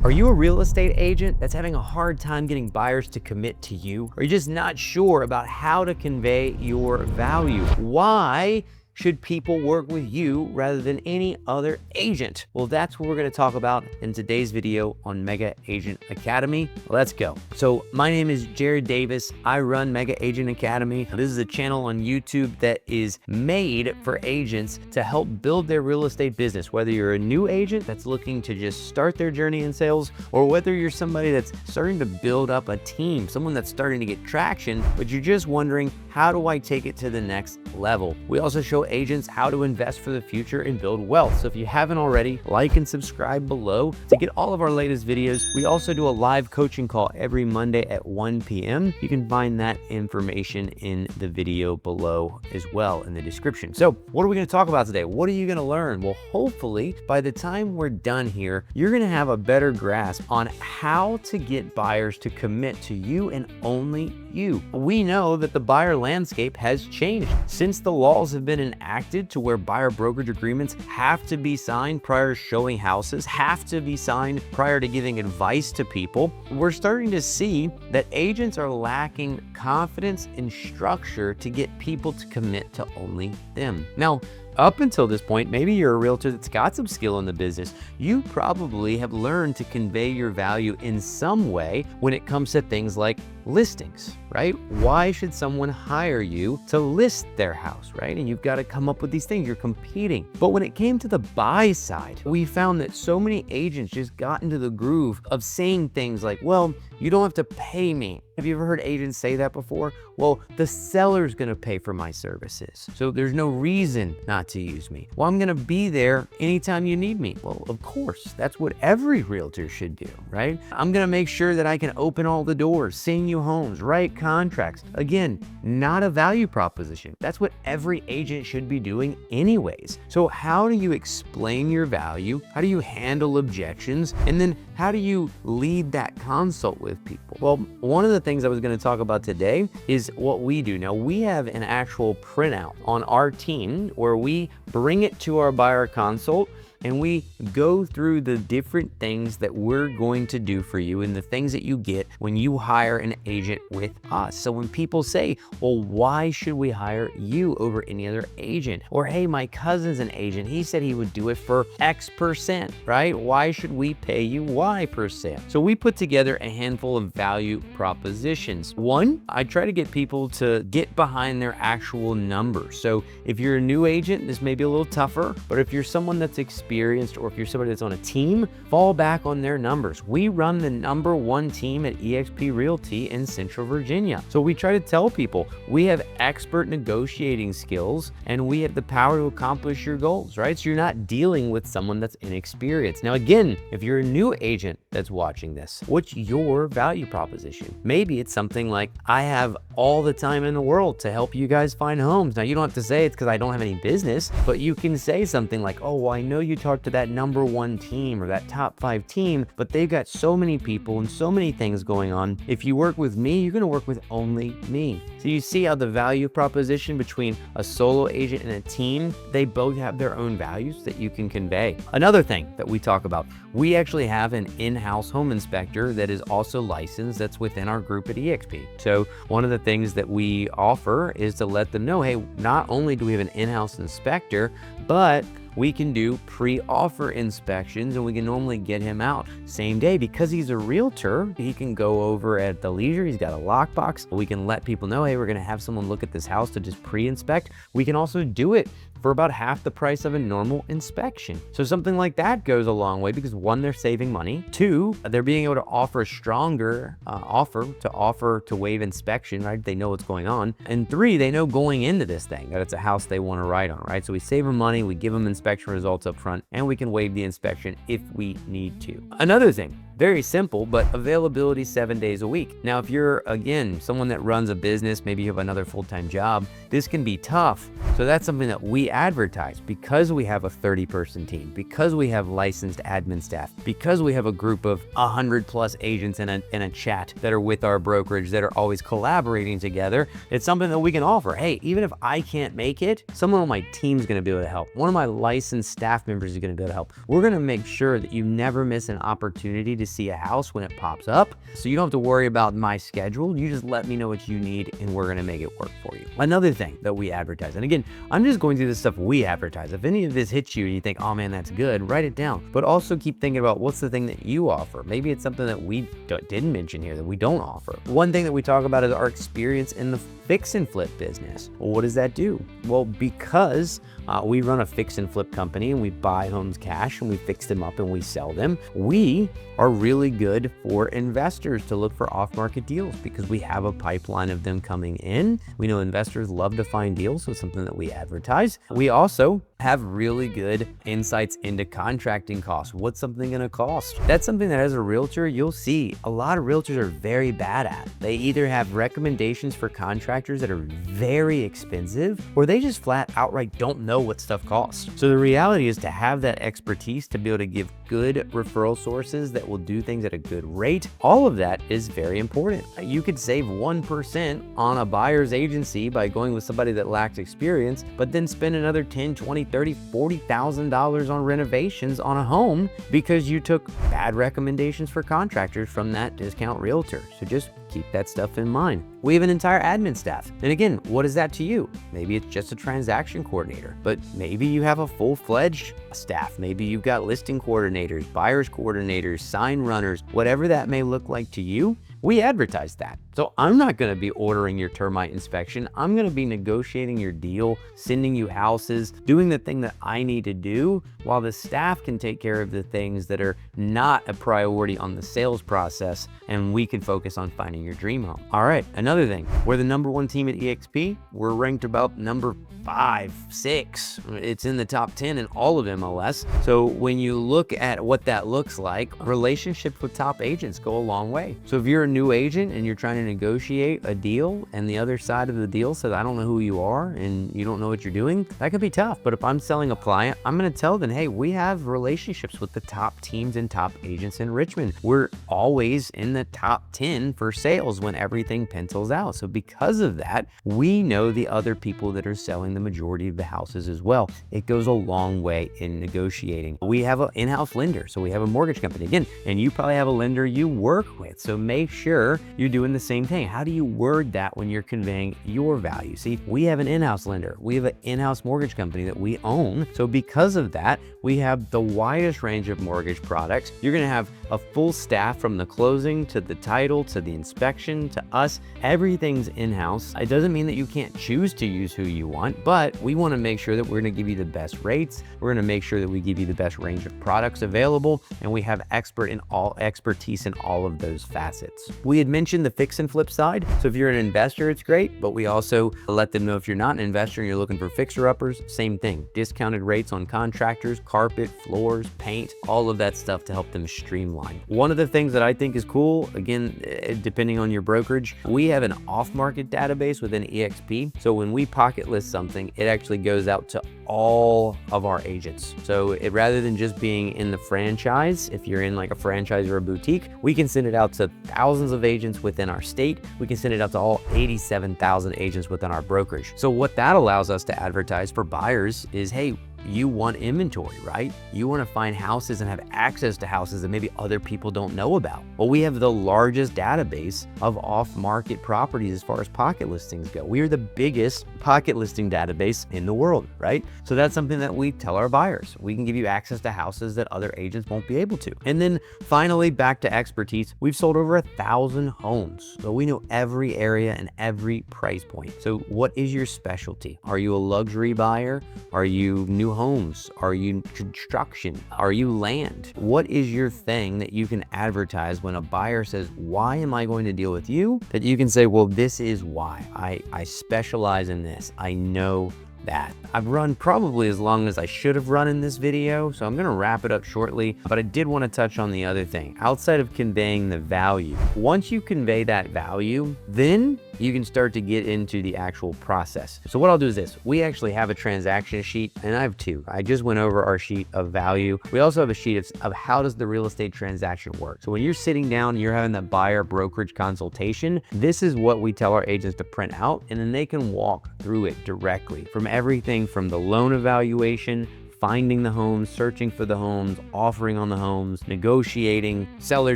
Are you a real estate agent that's having a hard time getting buyers to commit to you? Or are you just not sure about how to convey your value? Why should people work with you rather than any other agent? Well, that's what we're going to talk about in today's video on Mega Agent Academy. Let's go. So my name is Jared Davis. I run Mega Agent Academy. This is a channel on YouTube that is made for agents to help build their real estate business, whether you're a new agent that's looking to just start their journey in sales, or whether you're somebody that's starting to build up a team, someone that's starting to get traction, but you're just wondering, how do I take it to the next level? We also show agents how to invest for the future and build wealth. So if you haven't already, like and subscribe below to get all of our latest videos. We also do a live coaching call every Monday at 1 p.m. You can find that information in the video below as well in the description. So what are we going to talk about today? What are you going to learn? Well, hopefully by the time we're done here, you're going to have a better grasp on how to get buyers to commit to you and only you. We know that the buyer landscape has changed since the laws have been enacted to where buyer brokerage agreements have to be signed prior to showing houses, have to be signed prior to giving advice to people. We're starting to see that agents are lacking confidence and structure to get people to commit to only them. Now, up until this point, maybe you're a realtor that's got some skill in the business. You probably have learned to convey your value in some way when it comes to things like listings, right? Why should someone hire you to list their house, right? And you've got to come up with these things. You're competing. But when it came to the buy side, we found that so many agents just got into the groove of saying things like, well, you don't have to pay me. Have you ever heard agents say that before? Well, the seller's gonna pay for my services, so there's no reason not to use me. Well, I'm gonna be there anytime you need me. Well, of course, that's what every realtor should do, right? I'm gonna make sure that I can open all the doors, sing you homes, write contracts. Again, not a value proposition. That's what every agent should be doing anyways. So how do you explain your value? How do you handle objections? And then how do you lead that consult with people? Well, one of the things I was going to talk about today is what we do. Now, we have an actual printout on our team where we bring it to our buyer consult and we go through the different things that we're going to do for you and the things that you get when you hire an agent with us. So when people say, well, why should we hire you over any other agent? Or, hey, my cousin's an agent. He said he would do it for X%, right? Why should we pay you Y%? So we put together a handful of value propositions. One, I try to get people to get behind their actual numbers. So if you're a new agent, this may be a little tougher, but if you're someone that's experienced, or if you're somebody that's on a team, fall back on their numbers. We run the #1 team at eXp Realty in Central Virginia. So we try to tell people we have expert negotiating skills and we have the power to accomplish your goals, right? So you're not dealing with someone that's inexperienced. Now, again, if you're a new agent that's watching this, what's your value proposition? Maybe it's something like, I have all the time in the world to help you guys find homes. Now, you don't have to say it's because I don't have any business, but you can say something like, oh, well, I know you talk to that #1 team or that top 5 team, but they've got so many people and so many things going on. If you work with me, you're going to work with only me. So you see how the value proposition between a solo agent and a team, they both have their own values that you can convey. Another thing that we talk about, we actually have an in-house home inspector that is also licensed that's within our group at eXp. So one of the things that we offer is to let them know, hey, not only do we have an in-house inspector, but we can do pre-offer inspections and we can normally get him out same day. Because he's a realtor, he can go over at the leisure. He's got a lockbox. We can let people know, hey, we're going to have someone look at this house to just pre-inspect. We can also do it for about half the price of a normal inspection. So something like that goes a long way because, one, they're saving money. Two, they're being able to offer a stronger offer to waive inspection, right? They know what's going on. And three, they know going into this thing that it's a house they want to write on, right? So we save them money, we give them inspection results up front, and we can waive the inspection if we need to. Another thing, very simple, but availability 7 days a week. Now, if you're, again, someone that runs a business, maybe you have another full-time job, this can be tough. So that's something that we advertise because we have a 30-person team, because we have licensed admin staff, because we have a group of 100+ agents in a chat that are with our brokerage that are always collaborating together. It's something that we can offer. Hey, even if I can't make it, someone on my team is going to be able to help. One of my licensed staff members is going to be able to help. We're going to make sure that you never miss an opportunity to see a house when it pops up. So you don't have to worry about my schedule. You just let me know what you need and we're gonna make it work for you. Another thing that we advertise, and again, I'm just going through the stuff we advertise. If any of this hits you and you think, oh man, that's good, write it down. But also keep thinking about what's the thing that you offer. Maybe it's something that we didn't mention here that we don't offer. One thing that we talk about is our experience in the fix and flip business. Well, what does that do? Well, because we run a fix and flip company and we buy homes cash and we fix them up and we sell them, we are really good for investors to look for off-market deals because we have a pipeline of them coming in. We know investors love to find deals, so it's something that we advertise. We also have really good insights into contracting costs. What's something gonna cost? That's something that as a realtor, you'll see a lot of realtors are very bad at. They either have recommendations for contractors that are very expensive, or they just flat outright don't know what stuff costs. So the reality is to have that expertise to be able to give good referral sources that will do things at a good rate. All of that is very important. You could save 1% on a buyer's agency by going with somebody that lacks experience, but then spend another 10, 20, 30, $40,000 on renovations on a home because you took bad recommendations for contractors from that discount realtor. So just keep that stuff in mind. We have an entire admin staff. And again, what is that to you? Maybe it's just a transaction coordinator, but maybe you have a full-fledged staff. Maybe you've got listing coordinators, buyers coordinators, sign runners, whatever that may look like to you. We advertise that. So I'm not gonna be ordering your termite inspection. I'm gonna be negotiating your deal, sending you houses, doing the thing that I need to do, while the staff can take care of the things that are not a priority on the sales process, and we can focus on finding your dream home. All right, another thing, we're the #1 team at EXP. We're ranked about number 5, 6. It's in the top 10 in all of MLS. So when you look at what that looks like, relationships with top agents go a long way. So if you're a new agent and you're trying to negotiate a deal and the other side of the deal says, I don't know who you are and you don't know what you're doing, that could be tough. But if I'm selling a client, I'm gonna tell them, hey, we have relationships with the top teams and top agents in Richmond. We're always in the top 10 for sales when everything pencils out. So because of that, we know the other people that are selling the majority of the houses as well. It goes a long way in negotiating. We have an in-house lender, so we have a mortgage company again, and you probably have a lender you work with. So make sure you're doing the same thing. How do you word that when you're conveying your value? See, we have an in-house lender. We have an in-house mortgage company that we own. So because of that, we have the widest range of mortgage products. You're gonna have a full staff from the closing to the title to the inspection to us. Everything's in-house. It doesn't mean that you can't choose to use who you want, but we wanna make sure that we're gonna give you the best rates. We're gonna make sure that we give you the best range of products available, and we have expertise in all of those facets. We had mentioned the fix and flip side. So if you're an investor, it's great, but we also let them know if you're not an investor and you're looking for fixer-uppers, same thing. Discounted rates on contractors, carpet, floors, paint, all of that stuff to help them streamline. One of the things that I think is cool, again, depending on your brokerage, we have an off-market database within EXP. So when we pocket list something, it actually goes out to all of our agents. So rather than just being in the franchise, if you're in like a franchise or a boutique, we can send it out to thousands of agents within our state. We can send it out to all 87,000 agents within our brokerage. So what that allows us to advertise for buyers is, hey, you want inventory, right? You want to find houses and have access to houses that maybe other people don't know about. Well, we have the largest database of off-market properties as far as pocket listings go. We are the biggest pocket listing database in the world, right? So that's something that we tell our buyers. We can give you access to houses that other agents won't be able to. And then finally, back to expertise, we've sold over 1,000 homes. So we know every area and every price point. So what is your specialty? Are you a luxury buyer? Are you new homes? Are you construction? Are you land? What is your thing that you can advertise when a buyer says, why am I going to deal with you? That you can say, well, this is why. I specialize in this. I know that. I've run probably as long as I should have run in this video, so I'm gonna wrap it up shortly, but I did want to touch on the other thing. Outside of conveying the value, once you convey that value, then you can start to get into the actual process. So what I'll do is this. We actually have a transaction sheet, and I have two. I just went over our sheet of value. We also have a sheet of how does the real estate transaction work. So when you're sitting down and you're having that buyer brokerage consultation, this is what we tell our agents to print out, and then they can walk through it directly from everything from the loan evaluation, finding the homes, searching for the homes, offering on the homes, negotiating, seller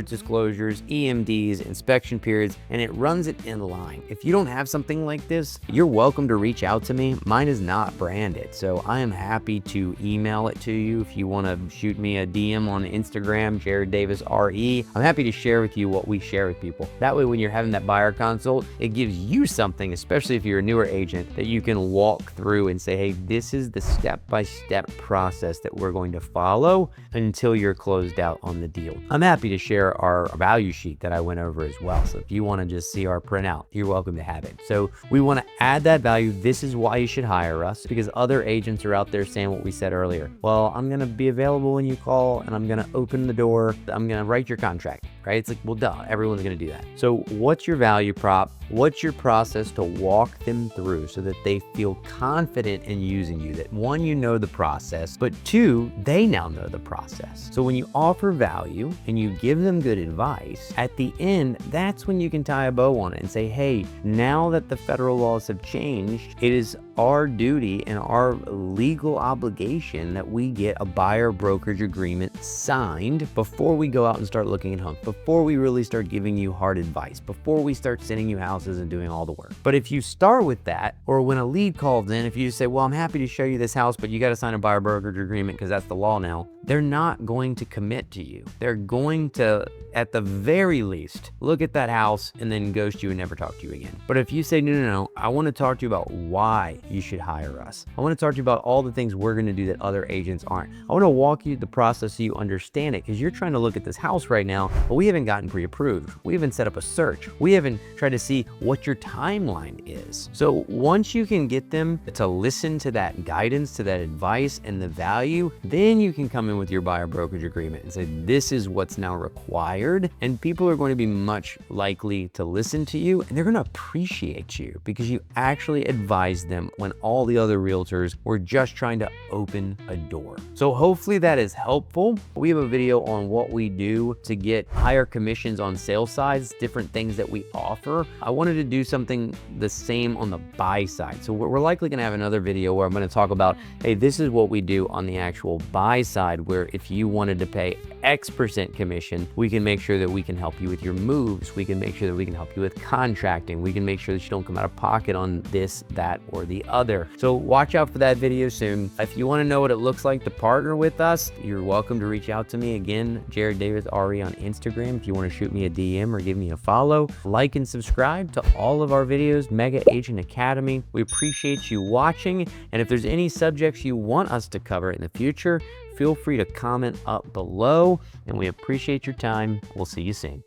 disclosures, EMDs, inspection periods, and it runs it in line. If you don't have something like this, you're welcome to reach out to me. Mine is not branded, so I am happy to email it to you. If you want to shoot me a DM on Instagram, Jared Davis RE, I'm happy to share with you what we share with people. That way, when you're having that buyer consult, it gives you something, especially if you're a newer agent, that you can walk through and say, hey, this is the step-by-step process that we're going to follow until you're closed out on the deal. I'm happy to share our value sheet that I went over as well. So if you want to just see our printout, you're welcome to have it. So we want to add that value. This is why you should hire us, because other agents are out there saying what we said earlier. Well, I'm going to be available when you call, and I'm going to open the door. I'm going to write your contract, right? It's like, well, duh, everyone's going to do that. So what's your value prop? What's your process to walk them through so that they feel confident in using you? That one, you know the process, but two, they now know the process. So when you offer value and you give them good advice, at the end, that's when you can tie a bow on it and say, hey, now that the federal laws have changed, it is our duty and our legal obligation that we get a buyer brokerage agreement signed before we go out and start looking at homes, before we really start giving you hard advice, before we start sending you houses and doing all the work. But if you start with that, or when a lead calls in, if you say, well, I'm happy to show you this house, but you got to sign a buyer brokerage agreement because that's the law now, they're not going to commit to you. They're going to, at the very least, look at that house and then ghost you and never talk to you again. But if you say, no, I want to talk to you about why you should hire us. I want to talk to you about all the things we're going to do that other agents aren't. I want to walk you through the process so you understand it, because you're trying to look at this house right now, but we haven't gotten pre-approved. We haven't set up a search. We haven't tried to see what your timeline is. So once you can get them to listen to that guidance, to that advice and the value, then you can come in with your buyer brokerage agreement and say, this is what's now required. And people are going to be much likely to listen to you, and they're going to appreciate you because you actually advised them when all the other realtors were just trying to open a door. So hopefully that is helpful. We have a video on what we do to get higher commissions on sales sides, different things that we offer. I wanted to do something the same on the buy side. So we're likely going to have another video where I'm going to talk about, hey, this is what we do on the actual buy side, where if you wanted to pay X% commission, we can make sure that we can help you with your moves. We can make sure that we can help you with contracting. We can make sure that you don't come out of pocket on this, that, or the other. So watch out for that video soon. If you want to know what it looks like to partner with us, you're welcome to reach out to me. Again, Jared Davis RE on Instagram. If you want to shoot me a DM or give me a follow, like and subscribe to all of our videos, Mega Agent Academy. We appreciate you watching. And if there's any subjects you want us to cover in the future, feel free to comment up below, and we appreciate your time. We'll see you soon.